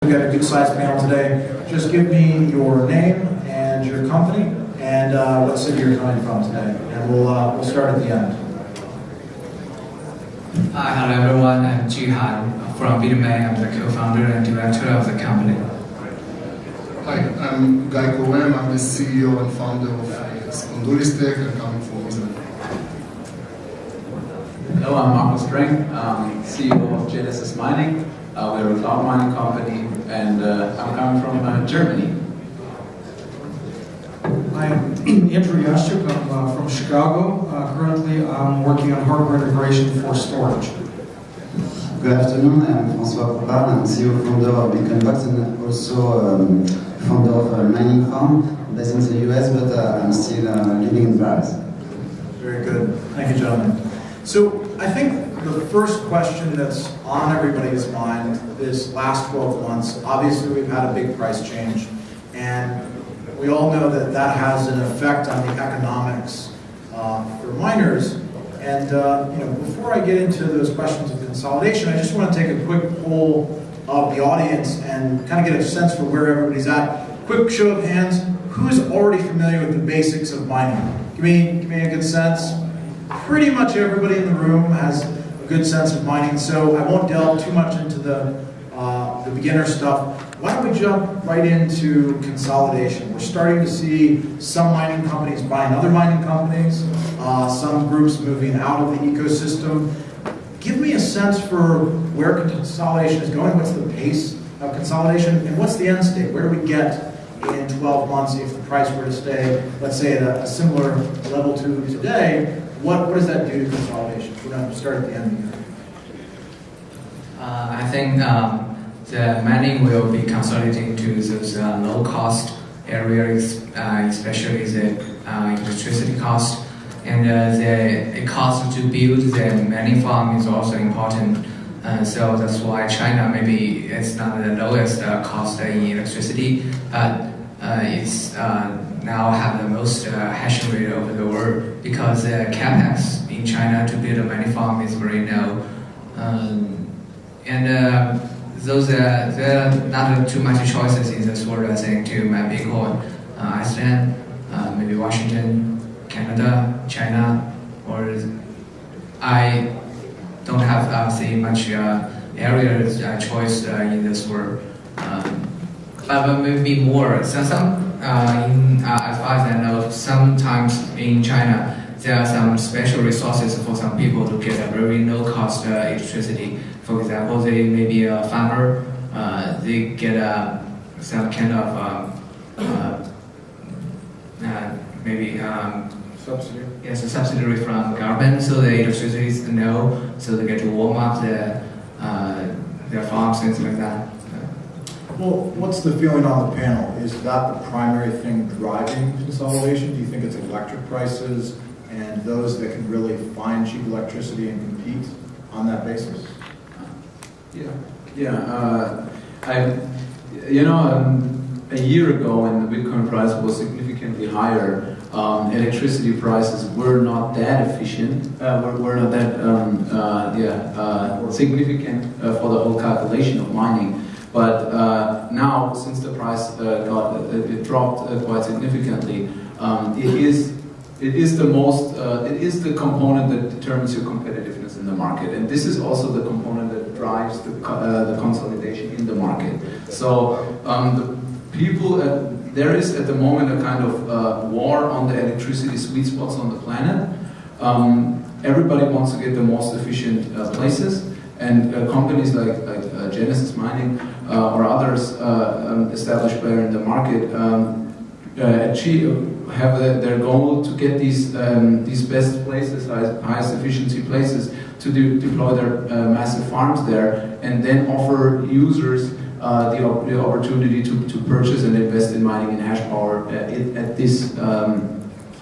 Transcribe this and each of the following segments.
we got a good-sized panel today. Just give me your name and your company and what city you're coming from today, and we'll start at the end. Hi, hello everyone. I'm Ji Han from Bitmain. I'm the co-founder and director of the company. Hi, I'm Guy Cohen. I'm the CEO and founder of Spondulistic. I'm coming from Israel. Hello, I'm Markus Streng, CEO of Genesis Mining. We're a cloud mining company, and I'm coming from Germany. I'm Andrew Yashchuk. I'm from Chicago. Currently, I'm working on hardware integration for storage. Good afternoon. I'm François Poupard. I'm CEO founder of Bitcoinbox and also founder of a mining farm based in the US, but I'm still living in Paris. Very good. Thank you, gentlemen. So I think the first question that's on everybody's mind this last 12 months, obviously we've had a big price change, and we all know that that has an effect on the economics for miners. And before I get into those questions of consolidation, I just want to take a quick poll of the audience and kind of get a sense for where everybody's at. Quick show of hands, who's already familiar with the basics of mining? Give me a good sense. Pretty much everybody in the room has a good sense of mining, so I won't delve too much into the beginner stuff. Why don't we jump right into consolidation? We're starting to see some mining companies buying other mining companies, some groups moving out of the ecosystem. Give me a sense for where consolidation is going. What's the pace of consolidation, and what's the end state? Where do we get in 12 months if the price were to stay, let's say, at a similar level to today? What does that do to consolidation? We're going to start at the end here. I think the mining will be consolidating to those low-cost areas, especially the electricity cost. And the cost to build the mining farm is also important. So that's why China maybe it's not the lowest cost in electricity, but it's now have the most hash rate over the world because the capex in China to build a mining farm is very low. Those there are not too much choices in this world, I think, to mine Bitcoin. Iceland, maybe Washington, Canada, China, or I don't have see much area choice in this world. But maybe more. So as far as I know, sometimes in China there are some special resources for some people to get a very low cost electricity. For example, they may be a farmer, they get some kind of maybe Subsidy? yes, a subsidy from government, so the electricity is low, so they get to warm up their farms, things like that. Well, what's the feeling on the panel? Is that the primary thing driving consolidation? Do you think it's electric prices and those that can really find cheap electricity and compete on that basis? A year ago when the Bitcoin price was significantly higher, electricity prices were not that efficient, were not that significant for the whole calculation of mining. But now, since the price it dropped quite significantly, it is the component that determines your competitiveness in the market, and this is also the component that drives the consolidation in the market. So there is at the moment a kind of war on the electricity sweet spots on the planet. Everybody wants to get the most efficient places, and companies like Genesis Mining or others established player in the market have their goal to get these best places, highest efficiency places, to deploy their massive farms there, and then offer users the opportunity to purchase and invest in mining and hash power at these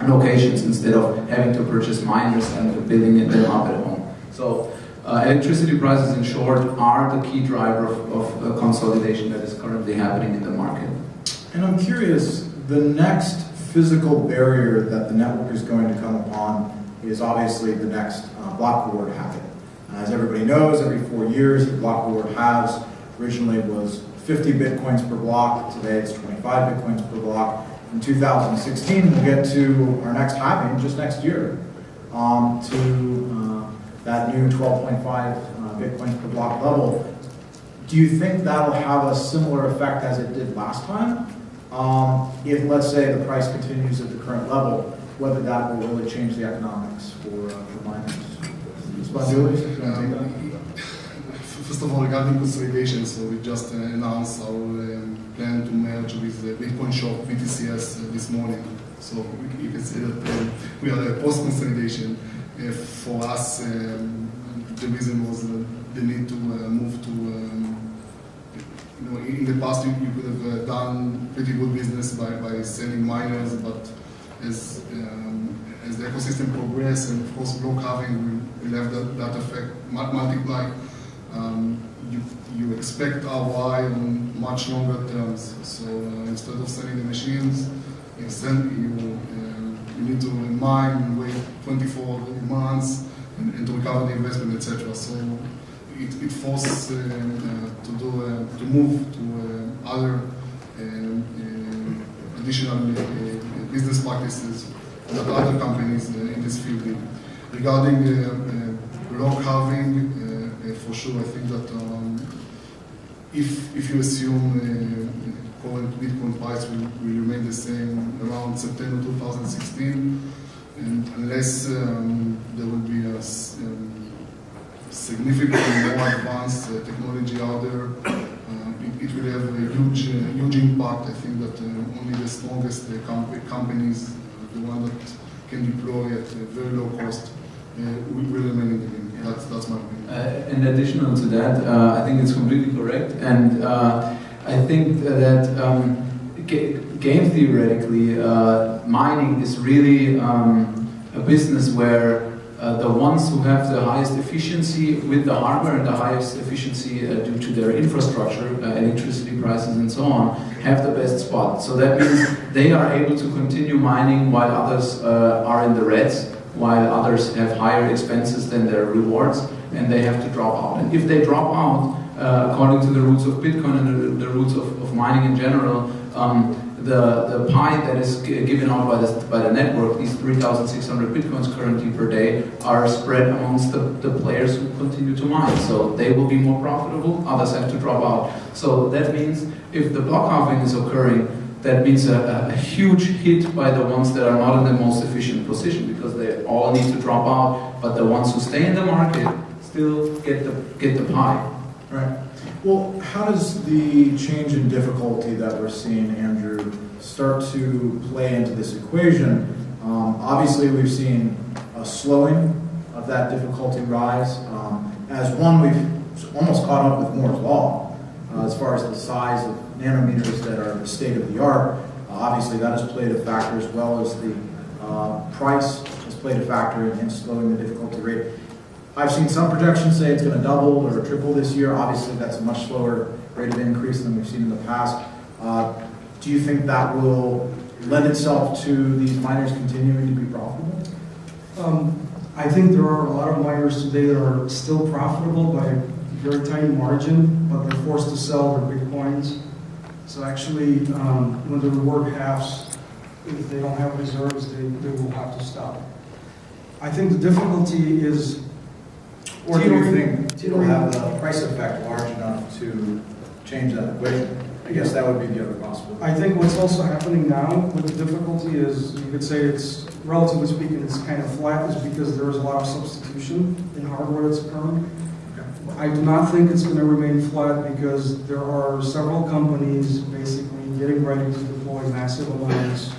locations instead of having to purchase miners and building them up at home. So electricity prices, in short, are the key driver of consolidation that is currently happening in the market. And I'm curious, the next physical barrier that the network is going to come upon is obviously the next block reward halving. As everybody knows, every 4 years the block reward halves. Originally it was 50 bitcoins per block. Today it's 25 bitcoins per block. In 2016, we'll get to our next halving, just next year, to that new 12.5 bitcoins per block level. Do you think that'll have a similar effect as it did last time? If, let's say, the price continues at the current level, whether that will really change the economics for miners? Spondulis, you want to take that? First of all, regarding consolidation, so we just announced our plan to merge with the Bitcoin Shop BTCS this morning. So you can see that we are post-consolidation. For us, the reason was the need to move to, in the past you could have done pretty good business by selling miners, but as the ecosystem progresses, and of course block halving will have that effect multiply. You expect ROI on much longer terms. So instead of selling the machines, you need to mine and wait 24 months and to recover the investment, etc. So it forces to move to other additional business practices that other companies in this field do. Regarding block halving, for sure, I think that if you assume current Bitcoin price will remain the same around September 2016, and unless there will be a significantly more advanced technology out there, it will have a huge impact. I think that only the strongest companies, the one that can deploy at a very low cost, will remain in the game. That's my opinion. And additional to that, I think it's completely correct, and I think that game theoretically, mining is really a business where the ones who have the highest efficiency with the hardware and the highest efficiency due to their infrastructure, electricity prices and so on, have the best spot. So that means they are able to continue mining while others are in the reds, while others have higher expenses than their rewards, and they have to drop out. And if they drop out, according to the rules of Bitcoin and the rules of mining in general, the pie that is given out by the network, these 3,600 Bitcoins currently per day, are spread amongst the players who continue to mine. So they will be more profitable, others have to drop out. So that means if the block halving is occurring, that means a huge hit by the ones that are not in the most efficient position, because they all need to drop out, but the ones who stay in the market still get the pie. Right. Well, how does the change in difficulty that we're seeing, Andrew, start to play into this equation? Obviously, we've seen a slowing of that difficulty rise. As one, we've almost caught up with Moore's Law as far as the size of nanometers that are the state of the art. Obviously, that has played a factor, as well as the price has played a factor in slowing the difficulty rate. I've seen some projections say it's going to double or triple this year. Obviously, that's a much slower rate of increase than we've seen in the past. Do you think that will lend itself to these miners continuing to be profitable? I think there are a lot of miners today that are still profitable by a very tiny margin, but they're forced to sell their Bitcoins. So actually, when the reward halves, if they don't have reserves, they will have to stop. I think the difficulty is... Or do you think it'll have the price effect large enough to change that equation? I guess that would be the other possibility. I think what's also happening now with the difficulty is, you could say it's, relatively speaking, it's kind of flat, is because there is a lot of substitution in hardware that's occurring. I do not think it's going to remain flat, because there are several companies basically getting ready to deploy massive amounts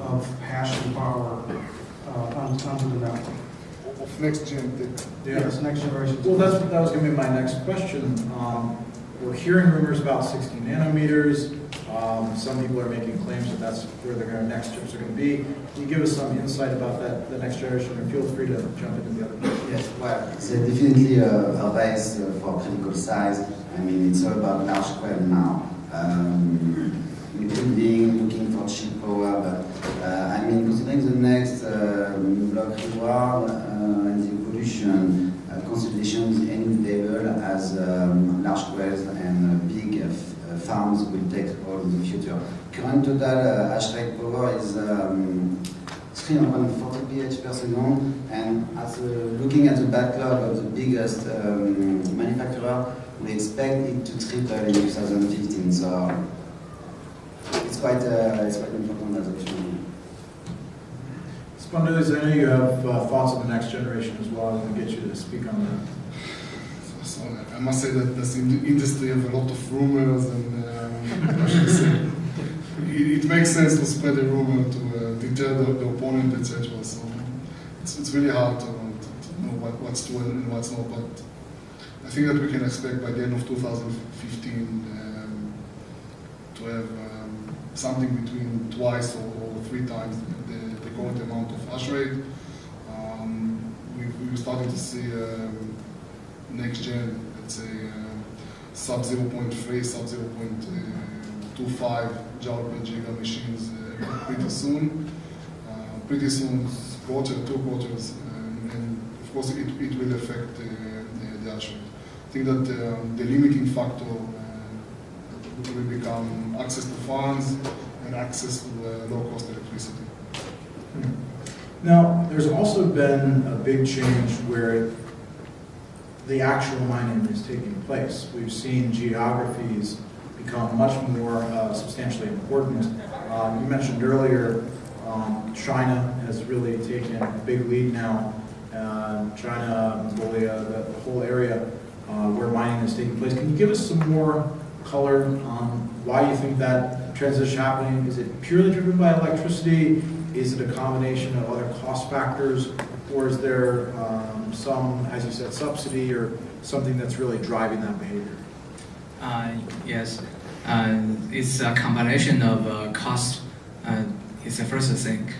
of hash and power onto the network. Next gen. Yes, next generation. Well, that was going to be my next question. We're hearing rumors about 60 nanometers. Some people are making claims that that's where their next chips are going to be. Can you give us some insight about that, the next generation, and feel free to jump into the other question. Yes, well, it's definitely a race for critical size. I mean, it's all about large scale now. Including looking for cheap power, but I mean, considering the next block reward and the evolution, consolidation is inevitable as large scales and big farms will take all in the future. Current total hash rate power is 340 pH per second, and looking at the backlog of the biggest manufacturer, we expect it to triple in 2015. So it's quite important adoption. Spondolis, I know you have thoughts on the next generation as well. I'm going to get you to speak on that. So I must say that this industry has a lot of rumors, and I should say, it makes sense to spread a rumor to deter the opponent, etc. So it's really hard to know what's true and what's not. But I think that we can expect by the end of 2015 to have something between twice or 3 times the current amount of hash rate. We're starting to see next gen, let's say, sub 0.3, sub 0.25 joule per giga machines pretty soon. Pretty soon, quarter, 2 quarters, and of course it will affect the hash rate. I think that the limiting factor will become access to funds and access to low-cost electricity. Now, there's also been a big change where the actual mining is taking place. We've seen geographies become much more substantially important. You mentioned earlier China has really taken a big lead now. China, Mongolia, the whole area where mining is taking place. Can you give us some more color on why you think that transition is happening? Is it purely driven by electricity? Is it a combination of other cost factors? Or is there some, as you said, subsidy or something that's really driving that behavior? Yes, it's a combination of cost. It's the first thing,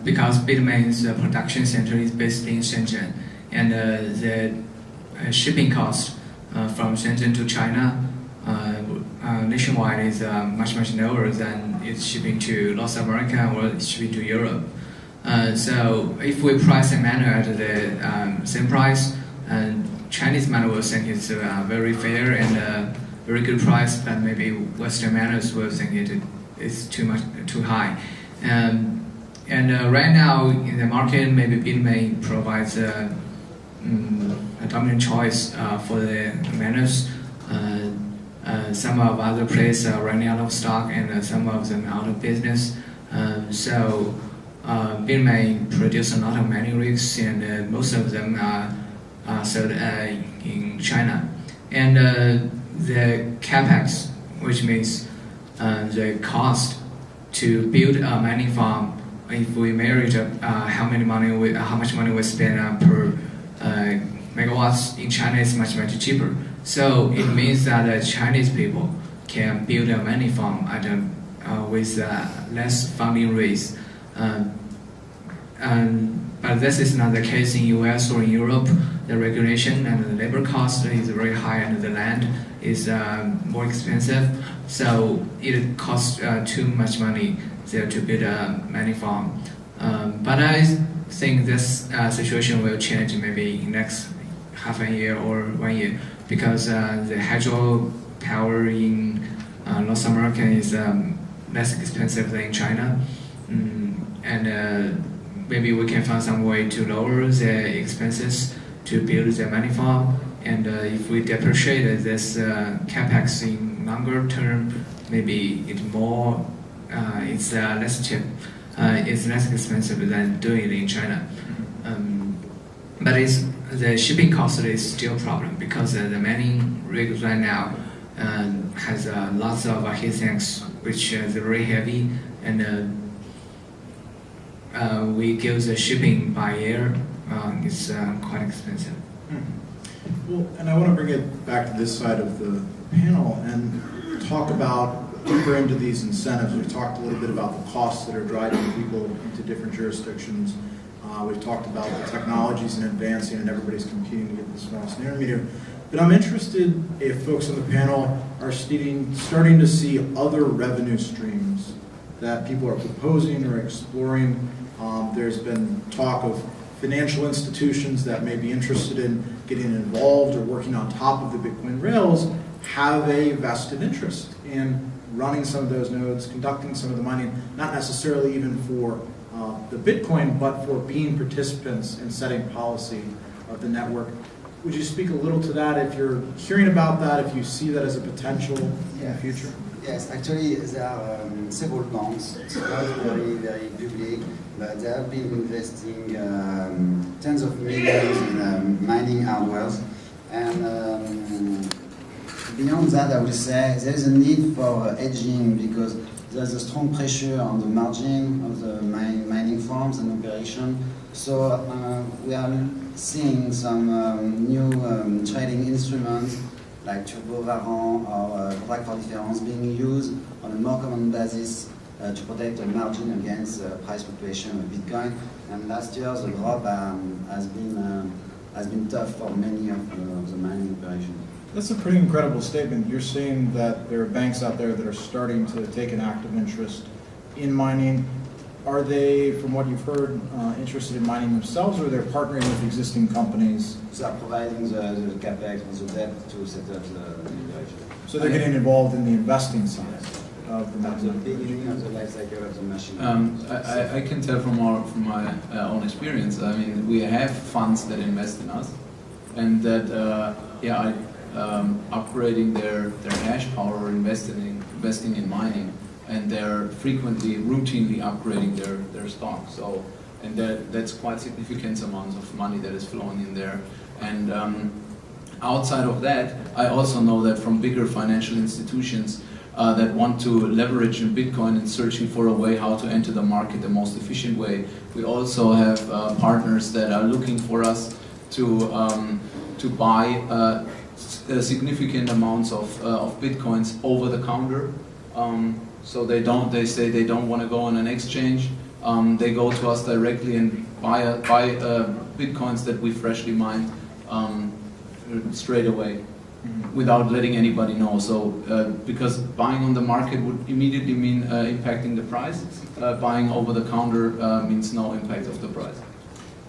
because Bitmain's production center is based in Shenzhen, and the shipping cost from Shenzhen to China nationwide is much lower than it's shipping to North America or shipping to Europe. So if we price a miner at the same price, Chinese miner will think it's very fair and very good price, but maybe Western miners will think it's too high. And right now in the market, maybe Bitmain provides a dominant choice for the miners. Some of other players are running out of stock, and some of them out of business. So Bitmain produce a lot of mining rigs, and most of them are sold in China. And the capex, which means the cost to build a mining farm, if we measure it how much money we spend per megawatts in China is much cheaper. So it means that Chinese people can build a mining farm at with less funding raise. But this is not the case in US or in Europe. The regulation and the labor cost is very high, and the land is more expensive. So it costs too much money there to build a mining farm. But I think this situation will change maybe next half a year or 1 year, because the hydro power in North America is less expensive than in China. And maybe we can find some way to lower the expenses to build the mining farm. And if we depreciate this capex in longer term, maybe it's less cheap. It's less expensive than doing it in China. But the shipping cost is still a problem, because the mining rig right now has lots of heat sinks, which is very heavy, and we give the shipping by air. It's quite expensive. Well, and I want to bring it back to this side of the panel and talk about deeper into these incentives. We've talked a little bit about the costs that are driving people into different jurisdictions. We've talked about the technologies and advancing, and everybody's competing to get the smallest nanometer. But I'm interested if folks on the panel are starting to see other revenue streams that people are proposing or exploring. There's been talk of financial institutions that may be interested in getting involved or working on top of the Bitcoin rails. have a vested interest in running some of those nodes, conducting some of the mining, not necessarily even for the Bitcoin, but for being participants in setting policy of the network. Would you speak a little to that, if you're hearing about that, if you see that as a potential in the future? Yes, actually there are several banks, it's not very public, but they have been investing tens of millions in mining hardware. And beyond that, I would say there is a need for hedging because there's a strong pressure on the margin of the mining farms and operation. So we are seeing some new trading instruments like Turbo Varant or Contract for Difference being used on a more common basis to protect the margin against price fluctuation of Bitcoin. And last year the drop has been tough for many of the mining operations. That's a pretty incredible statement. You're saying that there are banks out there that are starting to take an active interest in mining. Are they, from what you've heard, interested in mining themselves, or they're partnering with existing companies? So are providing the capex or the debt to set up the operation. So they're getting involved in the investing side of the At the mining. beginning of the life cycle of the machine. I can tell from my own experience. I mean, we have funds that invest in us, and that upgrading their hash power or investing in mining, and they're frequently, routinely upgrading their stock. So, and that's quite significant amounts of money that is flowing in there. And outside of that, I also know that from bigger financial institutions that want to leverage in Bitcoin and searching for a way how to enter the market the most efficient way. We also have partners that are looking for us to buy significant amounts of Bitcoins over the counter. So they say they don't want to go on an exchange. They go to us directly and buy Bitcoins that we freshly mined straight away, without letting anybody know. So because buying on the market would immediately mean impacting the price, buying over the counter means no impact of the price.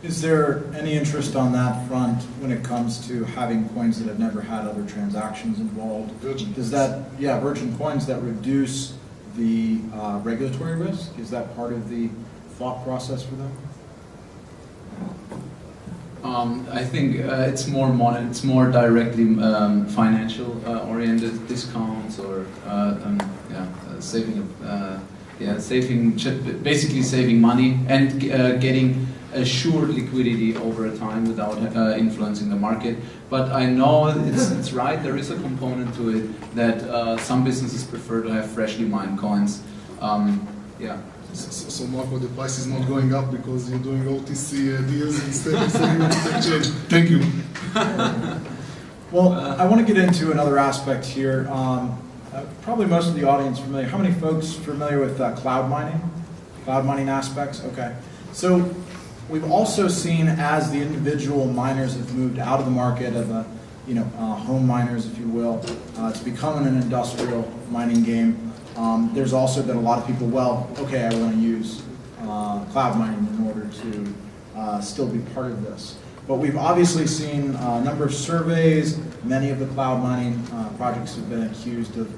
Is there any interest on that front when it comes to having coins that have never had other transactions involved? Virgin. Does that, virgin coins that reduce the regulatory risk? Is that part of the thought process for them? I think it's more directly financial oriented discounts or basically saving money and getting assured liquidity over a time without influencing the market. But I know it's right, there is a component to it that some businesses prefer to have freshly mined coins. So Marco, the price is not going up because you're doing OTC deals instead of selling on the exchange. Thank you. Well, I want to get into another aspect here. Probably most of the audience familiar. How many folks familiar with cloud mining? Cloud mining aspects? Okay. So we've also seen as the individual miners have moved out of the market of home miners, if you will, it's becoming an industrial mining game. There's also been a lot of people, I want to use cloud mining in order to still be part of this. But we've obviously seen a number of surveys. Many of the cloud mining projects have been accused of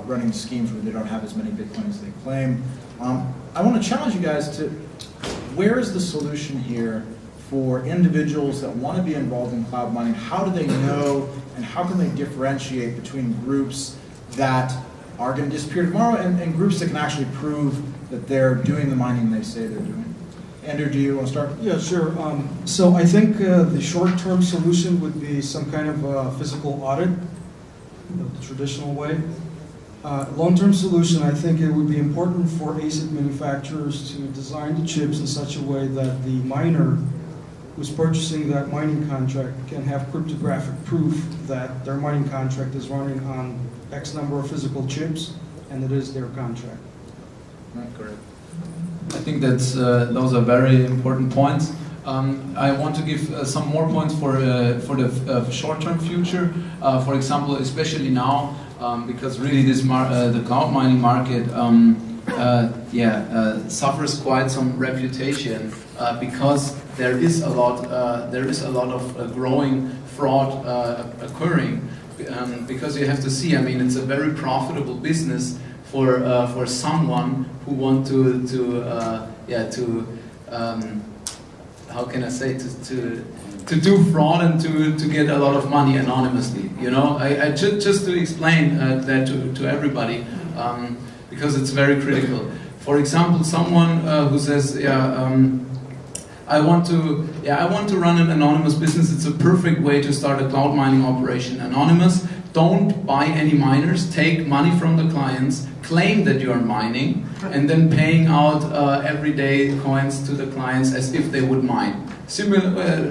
running schemes where they don't have as many Bitcoin as they claim. I want to challenge you guys to, where is the solution here for individuals that want to be involved in cloud mining? How do they know and how can they differentiate between groups that are going to disappear tomorrow and groups that can actually prove that they're doing the mining they say they're doing? Andrew, do you want to start? Yeah, sure. So I think the short-term solution would be some kind of physical audit, the traditional way. Long-term solution, I think it would be important for ASIC manufacturers to design the chips in such a way that the miner who's purchasing that mining contract can have cryptographic proof that their mining contract is running on X number of physical chips and it is their contract. Correct. I think that's those are very important points. I want to give some more points for the short-term future. For example, especially now, because really this the cloud mining market suffers quite some reputation because there is a lot of growing fraud occurring. because you have to see, I mean, it's a very profitable business for someone who want how can I say, to do fraud and to get a lot of money anonymously. You know, just to explain that to everybody, because it's very critical. For example, someone who says, I want to run an anonymous business. It's a perfect way to start a cloud mining operation. Anonymous, don't buy any miners, take money from the clients, claim that you're mining, and then paying out everyday coins to the clients as if they would mine.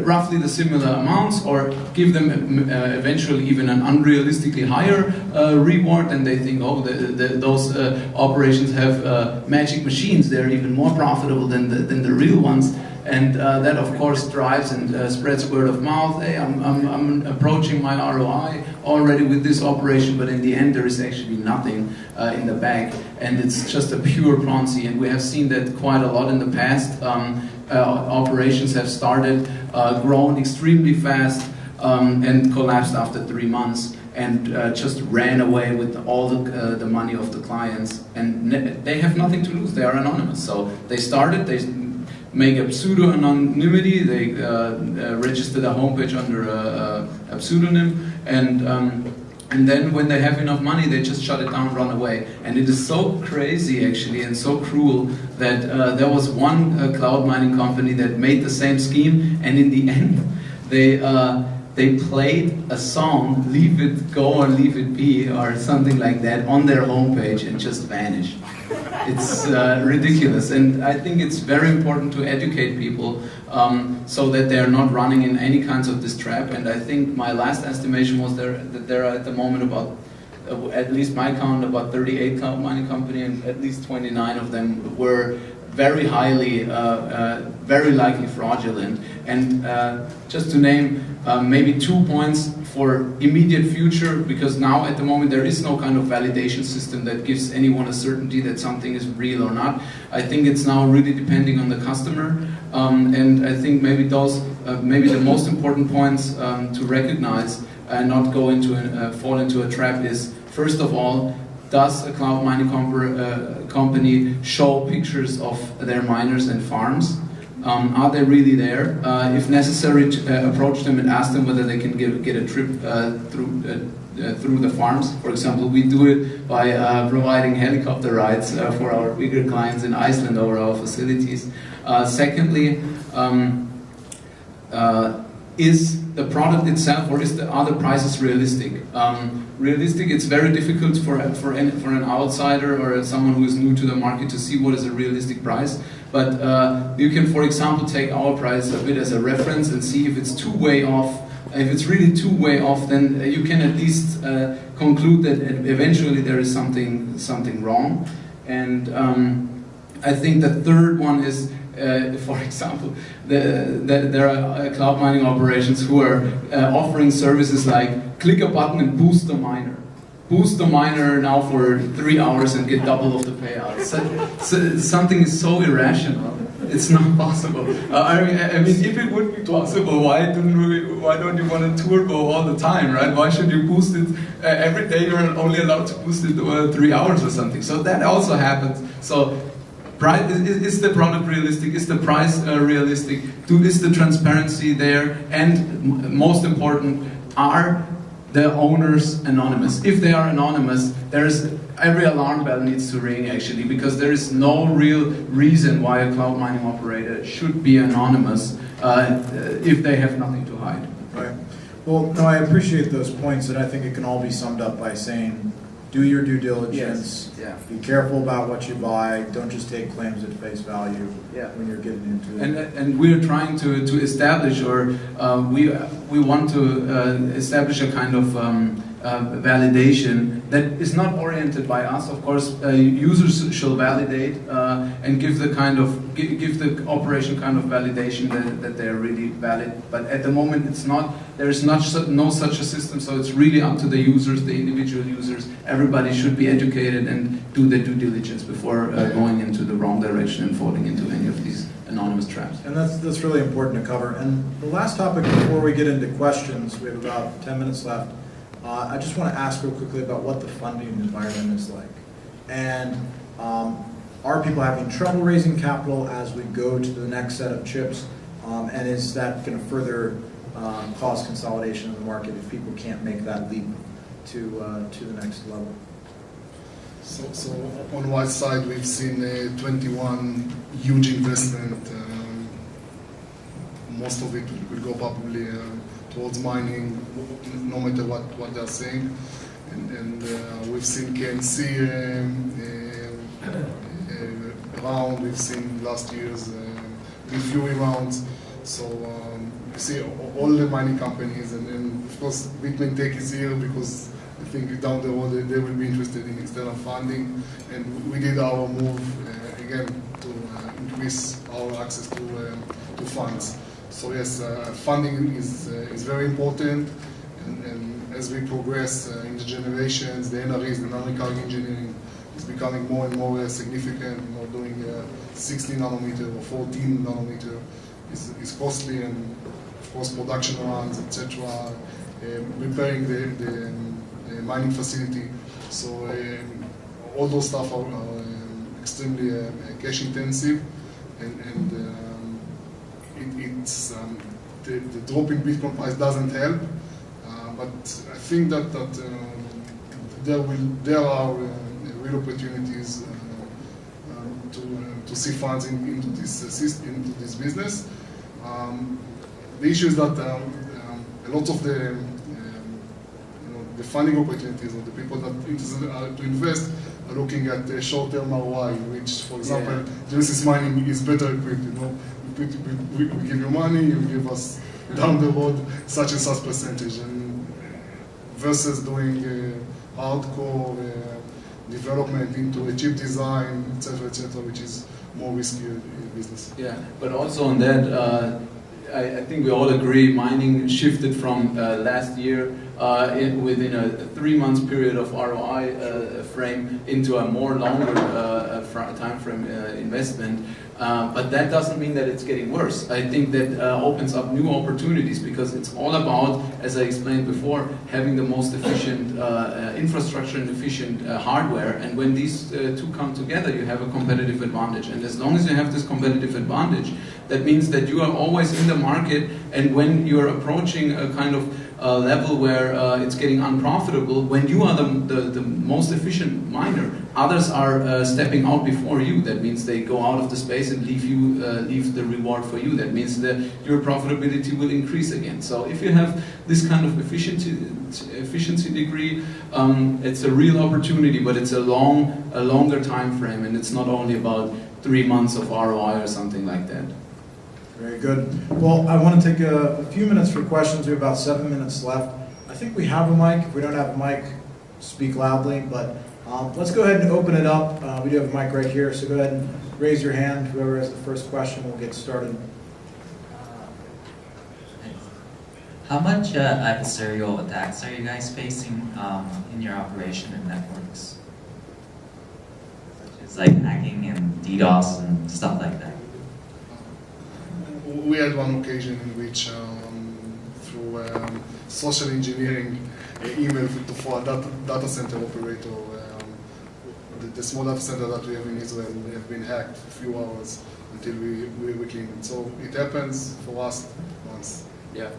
Roughly the similar amounts, or give them eventually even an unrealistically higher reward, and they think, oh, those operations have magic machines, they're even more profitable than the real ones. And that of course drives and spreads word of mouth. Hey, I'm approaching my ROI already with this operation, but in the end there is actually nothing in the bag, and it's just a pure Ponzi. And we have seen that quite a lot in the past. Operations have started, grown extremely fast, and collapsed after 3 months, and just ran away with all the money of the clients, and they have nothing to lose. They are anonymous. So they started, they make a pseudo-anonymity, they registered a homepage under a pseudonym, and then when they have enough money, they just shut it down, run away. And it is so crazy, actually, and so cruel that there was one cloud mining company that made the same scheme, and in the end, they played a song, Leave It Go or Leave It Be, or something like that, on their homepage and just vanished. It's ridiculous, and I think it's very important to educate people so that they're not running in any kinds of this trap. And I think my last estimation was that there are at the moment about, at least my count, about 38 cloud mining companies, and at least 29 of them were very highly, very likely fraudulent. And just to name maybe 2 points for immediate future, because now at the moment there is no kind of validation system that gives anyone a certainty that something is real or not. I think it's now really depending on the customer, and I think maybe those, maybe the most important points to recognize and not go into fall into a trap is, first of all, does a cloud mining company show pictures of their miners and farms? Are they really there? If necessary, to approach them and ask them whether they can get a trip through the farms. For example, we do it by providing helicopter rides for our bigger clients in Iceland over our facilities. Secondly, is the product itself, or are the prices realistic? Realistic, it's very difficult for an outsider or someone who is new to the market to see what is a realistic price. But you can, for example, take our price a bit as a reference and see if it's too way off. If it's really too way off, then you can at least conclude that eventually there is something wrong. And I think the third one is, for example, there are cloud mining operations who are offering services like click a button and boost the miner. Boost the miner now for 3 hours and get double of the payout. So something is so irrational. It's not possible. I mean, if it would be possible, why don't you want a turbo all the time, right? Why should you boost it every day? You're only allowed to boost it 3 hours or something. So that also happens. So, is the product realistic? Is the price realistic? Is the transparency there? And most important, are the owners anonymous? If they are anonymous, every alarm bell needs to ring, actually, because there is no real reason why a cloud mining operator should be anonymous if they have nothing to hide. Right. Well, no, I appreciate those points, and I think it can all be summed up by saying, do your due diligence. Yes. Yeah. Be careful about what you buy. Don't just take claims at face value when you're getting into it. And we're trying to establish, or we want to establish a kind of validation that is not oriented by us. Of course, users shall validate and give the operation kind of validation that they are really valid. But at the moment, it's not. There is no such a system. So it's really up to the users, the individual users. Everybody should be educated and do their due diligence before going into the wrong direction and falling into any of these anonymous traps. And that's really important to cover. And the last topic before we get into questions, we have about 10 minutes left. I just want to ask real quickly about what the funding environment is like. And are people having trouble raising capital as we go to the next set of chips? And is that going to further cause consolidation in the market if people can't make that leap to the next level? So on one side, we've seen 21 huge investment. Most of it will go probably towards mining, no matter what they're saying. And we've seen KMC round, we've seen last year's reviewing rounds. So you see all the mining companies, and then of course Bitmain Tech is here because I think down the road they will be interested in external funding, and we did our move again to increase our access to funds. So yes, funding is very important, and as we progress in the generations, the NREs, the non-recurring engineering, is becoming more and more significant. You know, doing 16 nanometer or 14 nanometer is costly, and of course production runs, etc. Repairing the mining facility. So all those stuff are extremely cash intensive, and it's the drop in Bitcoin price doesn't help. But I think that there are real opportunities to see funds into this business. The issue is that a lot of the funding opportunities, or the people that interested to invest, are looking at short-term ROI, which, for example, Genesis Mining is better equipped. You know, we give you money, you give us down the road such and such percentage, and versus doing hardcore development into a chip design, etc., which is more risky business. Yeah, but also on that, I think we all agree mining shifted from last year within a 3-month period of ROI frame into a more longer time frame investment. But that doesn't mean that it's getting worse. I think that opens up new opportunities, because it's all about, as I explained before, having the most efficient infrastructure and efficient hardware. And when these two come together, you have a competitive advantage. And as long as you have this competitive advantage, that means that you are always in the market, and when you're approaching a kind of level where it's getting unprofitable, when you are the most efficient miner, others are stepping out before you. That means they go out of the space and leave the reward for you. That means that your profitability will increase again. So if you have this kind of efficiency degree, it's a real opportunity, but it's a longer time frame, and it's not only about 3 months of ROI or something like that. Very good. Well, I want to take a few minutes for questions. We have about 7 minutes left. I think we have a mic. If we don't have a mic, speak loudly. But let's go ahead and open it up. We do have a mic right here, so go ahead and raise your hand. Whoever has the first question, we'll get started. How much adversarial attacks are you guys facing in your operation and networks? It's like hacking and DDoS and stuff like that. We had one occasion in which, through social engineering, email for a data center operator, the small data center that we have in Israel have been hacked for a few hours until we cleaned it. So it happens for us once. Yeah.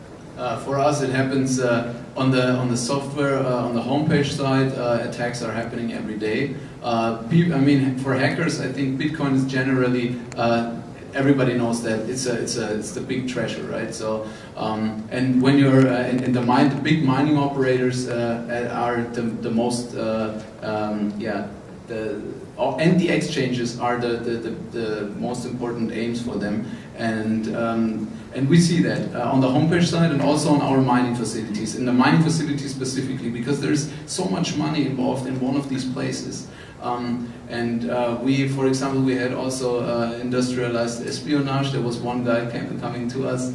For us, it happens on the software, on the homepage side. Attacks are happening every day. I mean, for hackers, I think Bitcoin is generally. Everybody knows that it's the big treasure, right? So, and when you're in the big mining operators are the most, and the exchanges are the most important aims for them, and we see that on the homepage side and also on our mining facilities. In the mining facilities specifically, because there's so much money involved in one of these places. We, for example, we had also industrialized espionage. There was one guy coming to us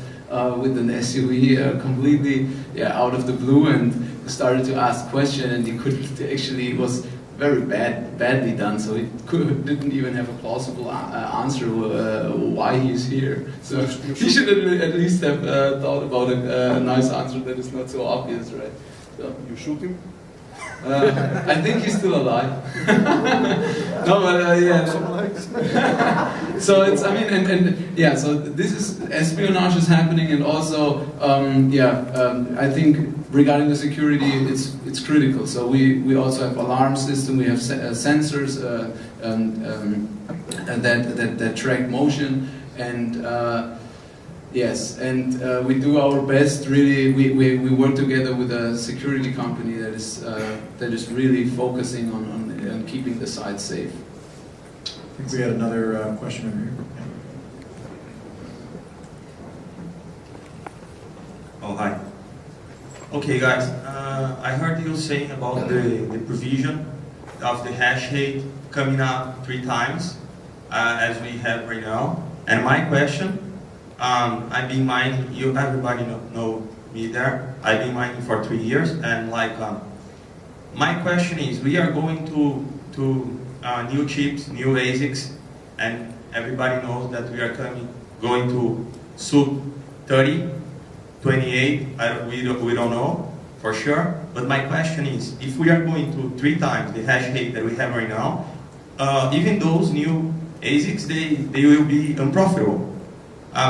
with an SUV completely out of the blue, and started to ask questions, and he couldn't actually, it was very badly done, so he didn't even have a plausible answer why he's here. So he should at least have thought about a nice answer that is not so obvious, right? You shoot him? I think he's still alive. No, but yeah. So it's, I mean, and yeah, so this is, espionage is happening, and also, I think regarding the security, it's critical. So we also have alarm system, we have sensors that track motion, and yes, and we do our best. Really, we work together with a security company that is really focusing on keeping the site safe. I think we had another question over here. Oh, hi. Okay, guys, I heard you saying about the provision of the hash rate coming up 3 times, as we have right now. And my question, I've been mining, everybody know me there, I've been mining for 3 years, and my question is, we are going to new chips, new ASICs, and everybody knows that we are going to sub 30, 28, we don't know for sure, but my question is, if we are going to 3 times the hash rate that we have right now, even those new ASICs, they will be unprofitable.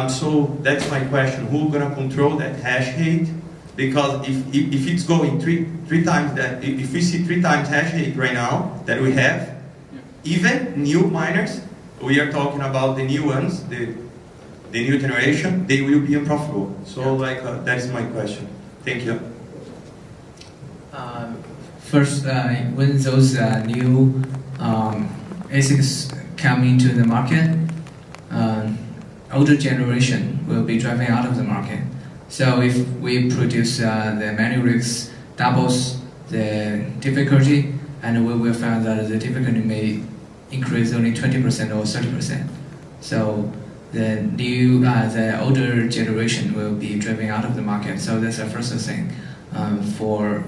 So that's my question, who's going to control that hash rate? Because if it's going three times that, if we see 3 times hash rate right now that we have, even new miners, we are talking about the new ones, the new generation, they will be unprofitable. So that is my question. Thank you. First, when those new ASICs come into the market, older generation will be driving out of the market. So if we produce the many rigs doubles the difficulty, and we will find that the difficulty may increase only 20% or 30%. So the older generation will be driving out of the market. So that's the first thing or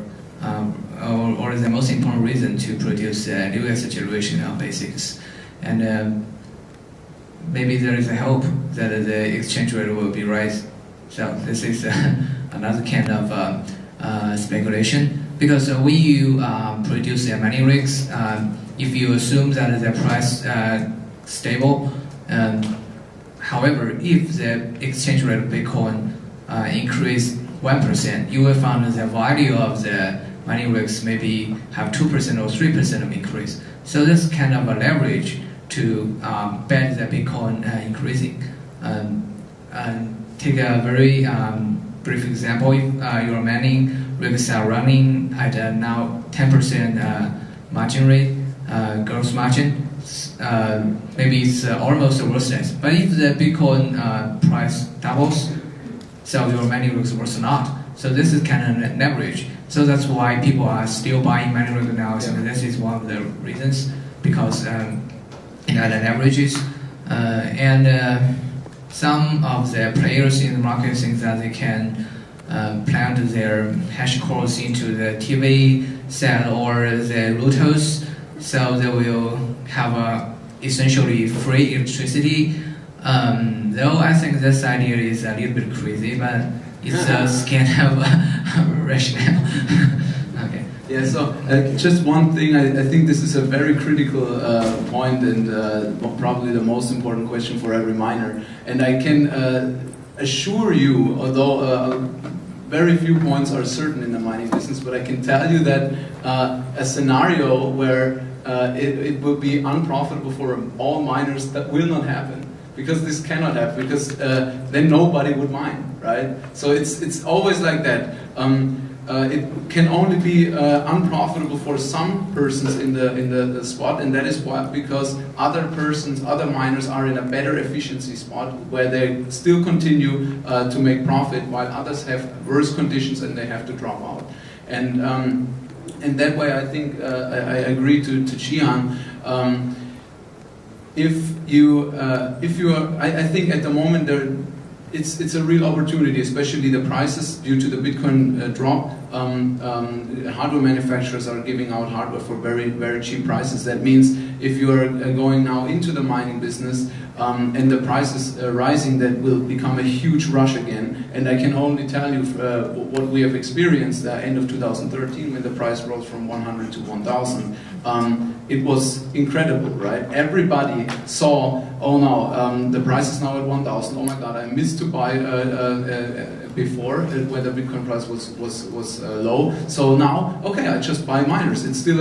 the most important reason to produce the newest generation of ASICs. And maybe there is a hope that the exchange rate will be raised. So this is another kind of speculation. Because when you produce many rigs, if you assume that the price stable, however, if the exchange rate of Bitcoin increase 1%, you will find the value of the many rigs maybe have 2% or 3% of increase. So this kind of a leverage to bet the Bitcoin increasing. Take a very brief example. If your mining rigs are running at now 10% margin rate, gross margin, maybe it's almost worthless. But if the Bitcoin price doubles, so your mining rigs worth not. So this is kind of an average. So that's why people are still buying mining rigs now. So this is one of the reasons, because it had an averages, and some of the players in the market think that they can plant their hash cores into the TV set or the routers, so they will have essentially free electricity. Though I think this idea is a little bit crazy, but it's kind of rational. Okay. Yeah, so just one thing, I think this is a very critical point, and probably the most important question for every miner. And I can assure you, although very few points are certain in the mining business, but I can tell you that a scenario where it will be unprofitable for all miners, that will not happen. Because this cannot happen, because then nobody would mine, right? So it's always like that. It can only be unprofitable for some persons in the spot, and that is why, because other persons, other miners are in a better efficiency spot where they still continue to make profit, while others have worse conditions and they have to drop out. And that way, I think I agree to Jihan. I think at the moment it's a real opportunity, especially the prices due to the Bitcoin drop. Hardware manufacturers are giving out hardware for very, very cheap prices. That means if you are going now into the mining business and the prices are rising, that will become a huge rush again. And I can only tell you what we have experienced end of 2013 when the price rose from 100 to 1,000. It was incredible, right? Everybody saw, oh no, the price is now at 1,000. Oh my God, I missed to buy before where the Bitcoin price was low. So now, okay, I just buy miners. It's still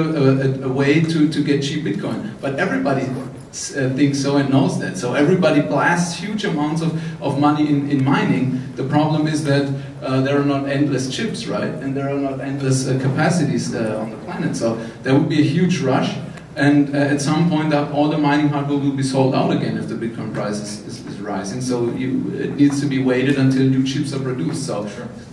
a way to get cheap Bitcoin. But everybody thinks so and knows that. So everybody blasts huge amounts of money in mining. The problem is that there are not endless chips, right? And there are not endless capacities on the planet. So there would be a huge rush. And at some point, all the mining hardware will be sold out again if the Bitcoin price is rising. So it needs to be waited until new chips are produced. So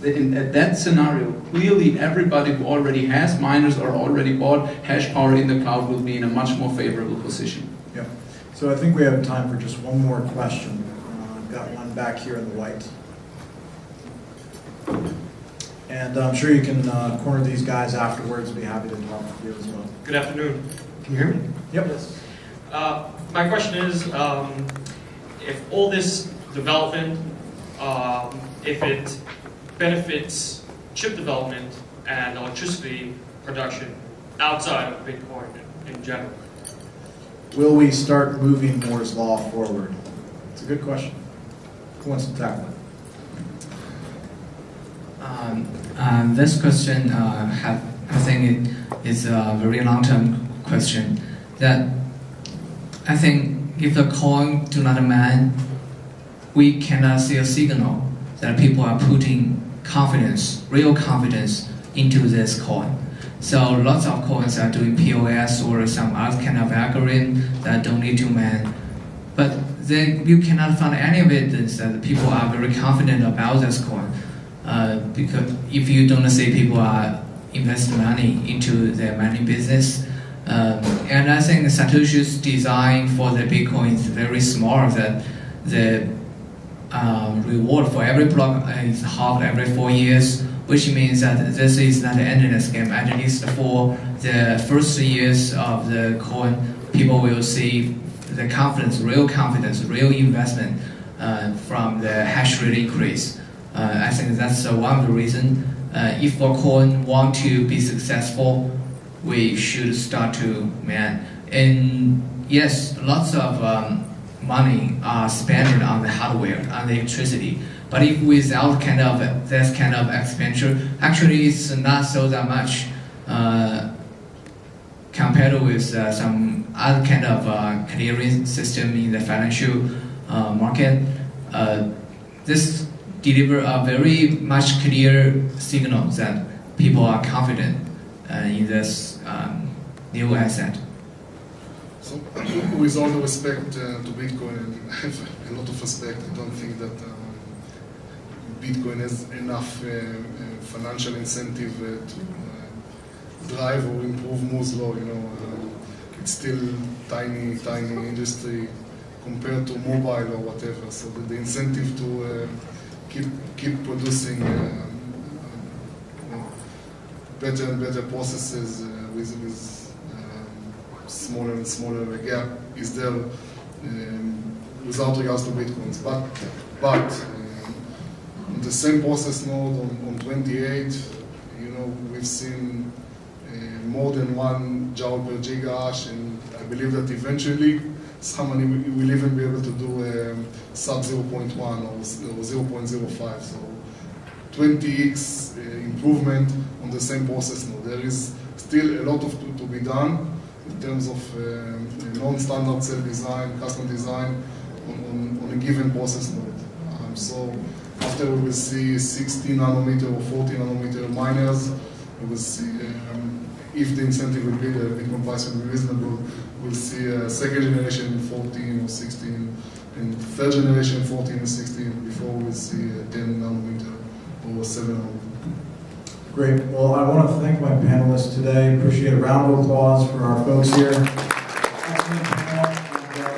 at that scenario, clearly everybody who already has miners or already bought hash power in the cloud will be in a much more favorable position. Yeah. So I think we have time for just one more question. I've got one back here in the white. And I'm sure you can corner these guys afterwards. Be happy to talk with you as well. Good afternoon. Can you hear me? Yep. Yes. My question is, if all this development, if it benefits chip development and electricity production outside of Bitcoin in general? Will we start moving Moore's Law forward? It's a good question. Who wants to tackle it? This question, I think it is a very long-term question. That I think if the coin do not mine, we cannot see a signal that people are putting confidence, real confidence, into this coin. So lots of coins are doing POS or some other kind of algorithm that don't need to mine. But then you cannot find any evidence that people are very confident about this coin. Because if you don't see people are invest money into their mining business, and I think Satoshi's design for the Bitcoin is very smart. That the reward for every block is halved every 4 years, which means that this is not an endless game. At least for the first 3 years of the coin, people will see the confidence, real investment from the hash rate increase. I think that's one of the reasons. If a coin want to be successful, we should start to mine. And yes, lots of money are spent on the hardware, on the electricity. But if without this kind of expenditure, actually it's not so that much compared with some other kind of clearing system in the financial market. This deliver a very much clear signal that people are confident in this new asset. So, with all the respect to Bitcoin, and I have a lot of respect, I don't think that Bitcoin has enough financial incentive to drive or improve Moore's Law. You know, it's still tiny industry compared to mobile or whatever. So the incentive to keep producing better and better processes with smaller and smaller gap is there without regards to Bitcoins. But on the same process node on 28, you know, we've seen more than 1 joule per gigahash, and I believe that eventually somebody will even be able to do sub 0.1 or 0.05. So 20x improvement on the same process node. There is still a lot to be done in terms of non-standard cell design, custom design on a given process node. So after we will see 16 nanometer or 40 nanometer miners, we will see if the incentive will be the Bitcoin price will be reasonable, we'll see a second generation 14 or 16 and third generation 14 and 16 before we'll see a 10 nanometer or 7 nanometer. Great. Well, I want to thank my panelists today. Appreciate a round of applause for our folks here. Excellent panel. And,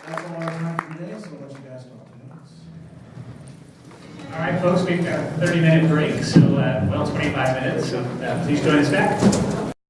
that's all our time for today, so I'll let you guys talk to us. right, folks, we've got a 30-minute break, so, well, 25 minutes, so please join us back.